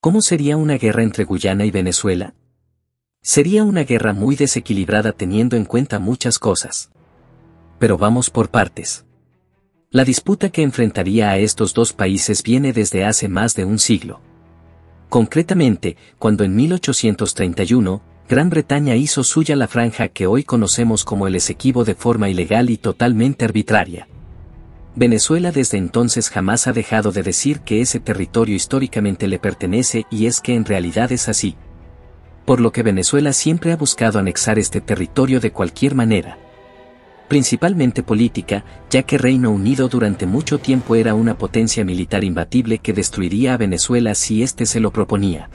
¿Cómo sería una guerra entre Guyana y Venezuela? Sería una guerra muy desequilibrada teniendo en cuenta muchas cosas. Pero vamos por partes. La disputa que enfrentaría a estos dos países viene desde hace más de un siglo. Concretamente, cuando en 1831, Gran Bretaña hizo suya la franja que hoy conocemos como el Esequibo de forma ilegal y totalmente arbitraria. Venezuela desde entonces jamás ha dejado de decir que ese territorio históricamente le pertenece y es que en realidad es así. Por lo que Venezuela siempre ha buscado anexar este territorio de cualquier manera. Principalmente política, ya que Reino Unido durante mucho tiempo era una potencia militar imbatible que destruiría a Venezuela si éste se lo proponía.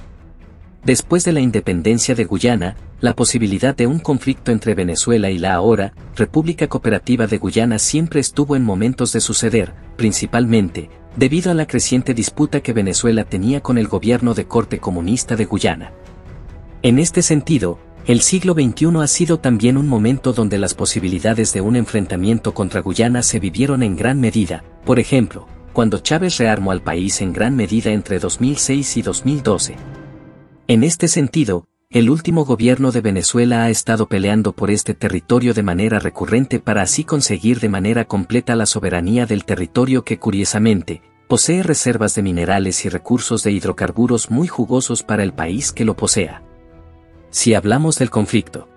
Después de la independencia de Guyana, la posibilidad de un conflicto entre Venezuela y la ahora República Cooperativa de Guyana siempre estuvo en momentos de suceder, principalmente, debido a la creciente disputa que Venezuela tenía con el gobierno de corte comunista de Guyana. En este sentido, el siglo XXI ha sido también un momento donde las posibilidades de un enfrentamiento contra Guyana se vivieron en gran medida, por ejemplo, cuando Chávez rearmó al país en gran medida entre 2006 y 2012. En este sentido, el último gobierno de Venezuela ha estado peleando por este territorio de manera recurrente para así conseguir de manera completa la soberanía del territorio que curiosamente, posee reservas de minerales y recursos de hidrocarburos muy jugosos para el país que lo posea. Si hablamos del conflicto,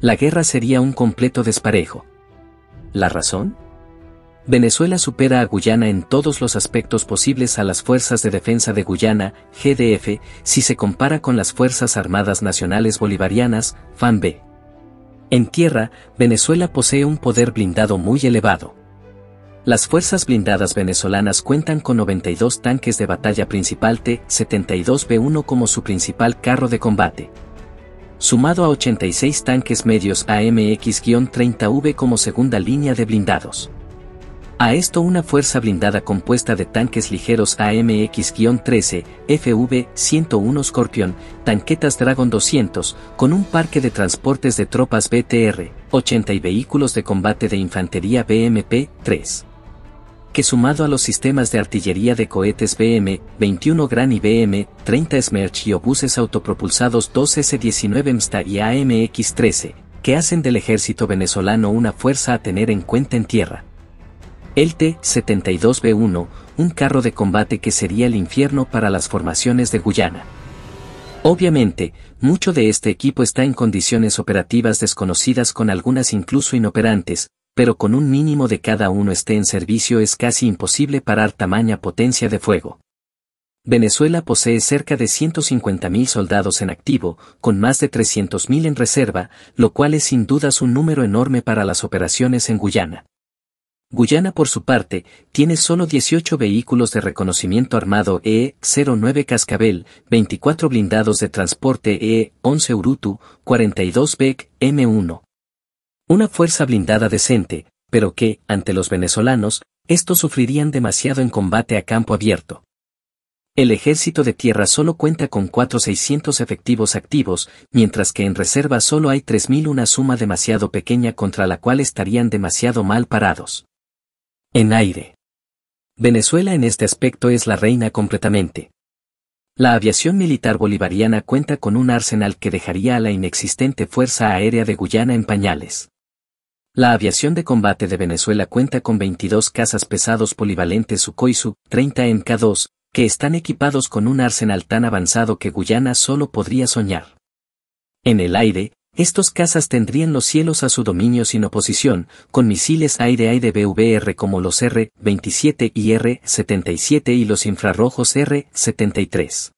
la guerra sería un completo desparejo. ¿La razón? Venezuela supera a Guyana en todos los aspectos posibles a las Fuerzas de Defensa de Guyana, GDF, si se compara con las Fuerzas Armadas Nacionales Bolivarianas, FANB. En tierra, Venezuela posee un poder blindado muy elevado. Las fuerzas blindadas venezolanas cuentan con 92 tanques de batalla principal T-72B1 como su principal carro de combate, sumado a 86 tanques medios AMX-30V como segunda línea de blindados. A esto una fuerza blindada compuesta de tanques ligeros AMX-13, FV-101 Scorpion, tanquetas Dragon 200, con un parque de transportes de tropas BTR-80 y vehículos de combate de infantería BMP-3. Que sumado a los sistemas de artillería de cohetes BM-21 Gran y BM-30 Smerch y obuses autopropulsados 2S-19 MSTA y AMX-13, que hacen del ejército venezolano una fuerza a tener en cuenta en tierra. El T-72B1, un carro de combate que sería el infierno para las formaciones de Guyana. Obviamente, mucho de este equipo está en condiciones operativas desconocidas con algunas incluso inoperantes, pero con un mínimo de cada uno esté en servicio es casi imposible parar tamaña potencia de fuego. Venezuela posee cerca de 150.000 soldados en activo, con más de 300.000 en reserva, lo cual es sin dudas un número enorme para las operaciones en Guyana. Guyana por su parte, tiene solo 18 vehículos de reconocimiento armado E-09 Cascabel, 24 blindados de transporte E-11 Urutu, 42 Beck M1. Una fuerza blindada decente, pero que, ante los venezolanos, estos sufrirían demasiado en combate a campo abierto. El ejército de tierra solo cuenta con 4.600 efectivos activos, mientras que en reserva solo hay 3.000, una suma demasiado pequeña contra la cual estarían demasiado mal parados. En aire. Venezuela en este aspecto es la reina completamente. La aviación militar bolivariana cuenta con un arsenal que dejaría a la inexistente Fuerza Aérea de Guyana en pañales. La aviación de combate de Venezuela cuenta con 22 cazas pesados polivalentes Sukhoi Su-30 Mk2, que están equipados con un arsenal tan avanzado que Guyana solo podría soñar. En el aire, estos cazas tendrían los cielos a su dominio sin oposición, con misiles aire-aire BVR como los R-27 y R-77 y los infrarrojos R-73.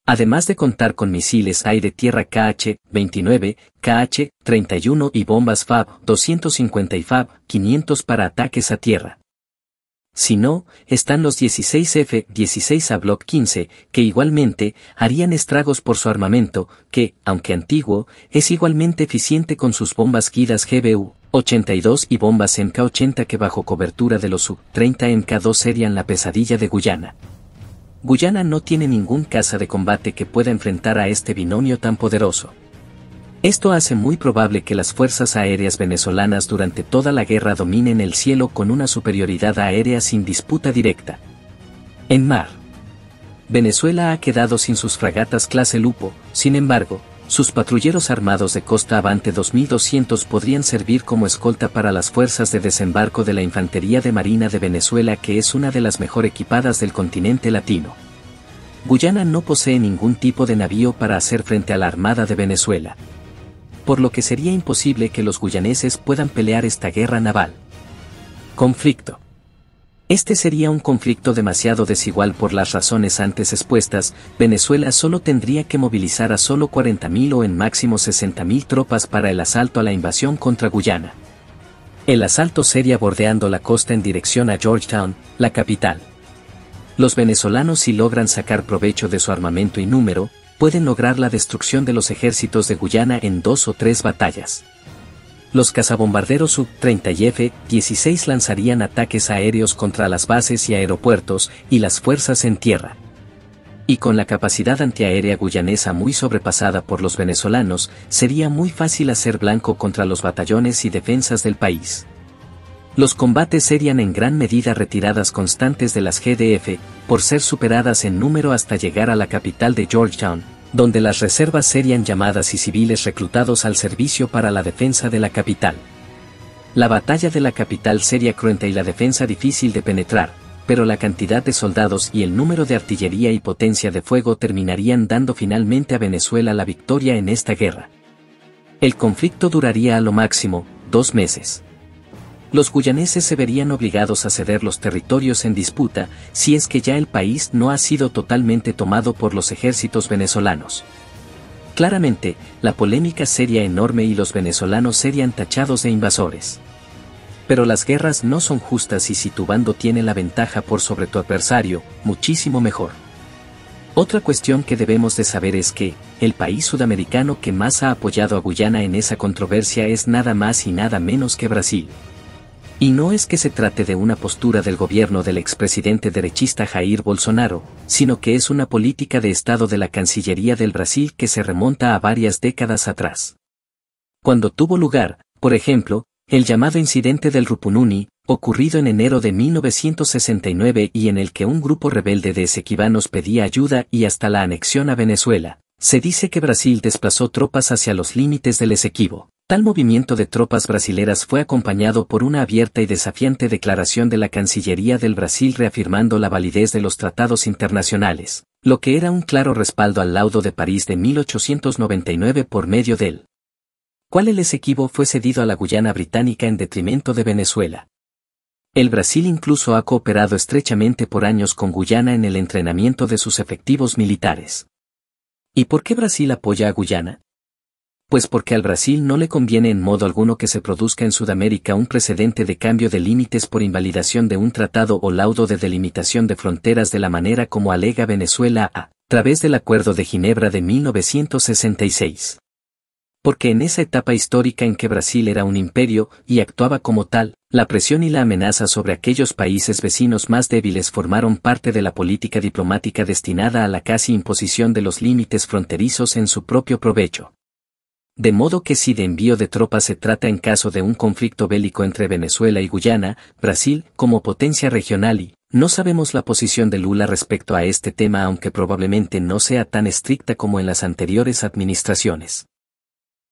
Además de contar con misiles aire-tierra KH-29, KH-31 y bombas FAB-250 y FAB-500 para ataques a tierra. Si no, están los 16 F-16A Block 15, que igualmente harían estragos por su armamento, que, aunque antiguo, es igualmente eficiente con sus bombas guidas GBU-82 y bombas MK-80 que bajo cobertura de los Su-30 MK2 serían la pesadilla de Guyana. Guyana no tiene ningún caza de combate que pueda enfrentar a este binomio tan poderoso. Esto hace muy probable que las fuerzas aéreas venezolanas durante toda la guerra dominen el cielo con una superioridad aérea sin disputa directa. En mar. Venezuela ha quedado sin sus fragatas clase Lupo, sin embargo, sus patrulleros armados de Costa Avante 2200 podrían servir como escolta para las fuerzas de desembarco de la Infantería de Marina de Venezuela, que es una de las mejor equipadas del continente latino. Guyana no posee ningún tipo de navío para hacer frente a la Armada de Venezuela, por lo que sería imposible que los guyaneses puedan pelear esta guerra naval. Conflicto. Este sería un conflicto demasiado desigual por las razones antes expuestas. Venezuela solo tendría que movilizar a solo 40.000 o en máximo 60.000 tropas para el asalto a la invasión contra Guyana. El asalto sería bordeando la costa en dirección a Georgetown, la capital. Los venezolanos, si logran sacar provecho de su armamento y número, pueden lograr la destrucción de los ejércitos de Guyana en 2 o 3 batallas. Los cazabombarderos Su-30 y F-16 lanzarían ataques aéreos contra las bases y aeropuertos y las fuerzas en tierra. Y con la capacidad antiaérea guyanesa muy sobrepasada por los venezolanos, sería muy fácil hacer blanco contra los batallones y defensas del país. Los combates serían en gran medida retiradas constantes de las GDF, por ser superadas en número hasta llegar a la capital de Georgetown, donde las reservas serían llamadas y civiles reclutados al servicio para la defensa de la capital. La batalla de la capital sería cruenta y la defensa difícil de penetrar, pero la cantidad de soldados y el número de artillería y potencia de fuego terminarían dando finalmente a Venezuela la victoria en esta guerra. El conflicto duraría a lo máximo 2 meses. Los guyaneses se verían obligados a ceder los territorios en disputa, si es que ya el país no ha sido totalmente tomado por los ejércitos venezolanos. Claramente, la polémica sería enorme y los venezolanos serían tachados de invasores. Pero las guerras no son justas, y si tu bando tiene la ventaja por sobre tu adversario, muchísimo mejor. Otra cuestión que debemos de saber es que, el país sudamericano que más ha apoyado a Guyana en esa controversia es nada más y nada menos que Brasil. Y no es que se trate de una postura del gobierno del expresidente derechista Jair Bolsonaro, sino que es una política de Estado de la Cancillería del Brasil que se remonta a varias décadas atrás. Cuando tuvo lugar, por ejemplo, el llamado incidente del Rupununi, ocurrido en enero de 1969 y en el que un grupo rebelde de esequibanos pedía ayuda y hasta la anexión a Venezuela, se dice que Brasil desplazó tropas hacia los límites del Esequibo. Tal movimiento de tropas brasileras fue acompañado por una abierta y desafiante declaración de la Cancillería del Brasil reafirmando la validez de los tratados internacionales, lo que era un claro respaldo al Laudo de París de 1899 por medio del cual el Esequibo fue cedido a la Guyana británica en detrimento de Venezuela. El Brasil incluso ha cooperado estrechamente por años con Guyana en el entrenamiento de sus efectivos militares. ¿Y por qué Brasil apoya a Guyana? Pues porque al Brasil no le conviene en modo alguno que se produzca en Sudamérica un precedente de cambio de límites por invalidación de un tratado o laudo de delimitación de fronteras de la manera como alega Venezuela a través del Acuerdo de Ginebra de 1966. Porque en esa etapa histórica en que Brasil era un imperio y actuaba como tal, la presión y la amenaza sobre aquellos países vecinos más débiles formaron parte de la política diplomática destinada a la casi imposición de los límites fronterizos en su propio provecho. De modo que si de envío de tropas se trata en caso de un conflicto bélico entre Venezuela y Guyana, Brasil, como potencia regional y, no sabemos la posición de Lula respecto a este tema, aunque probablemente no sea tan estricta como en las anteriores administraciones.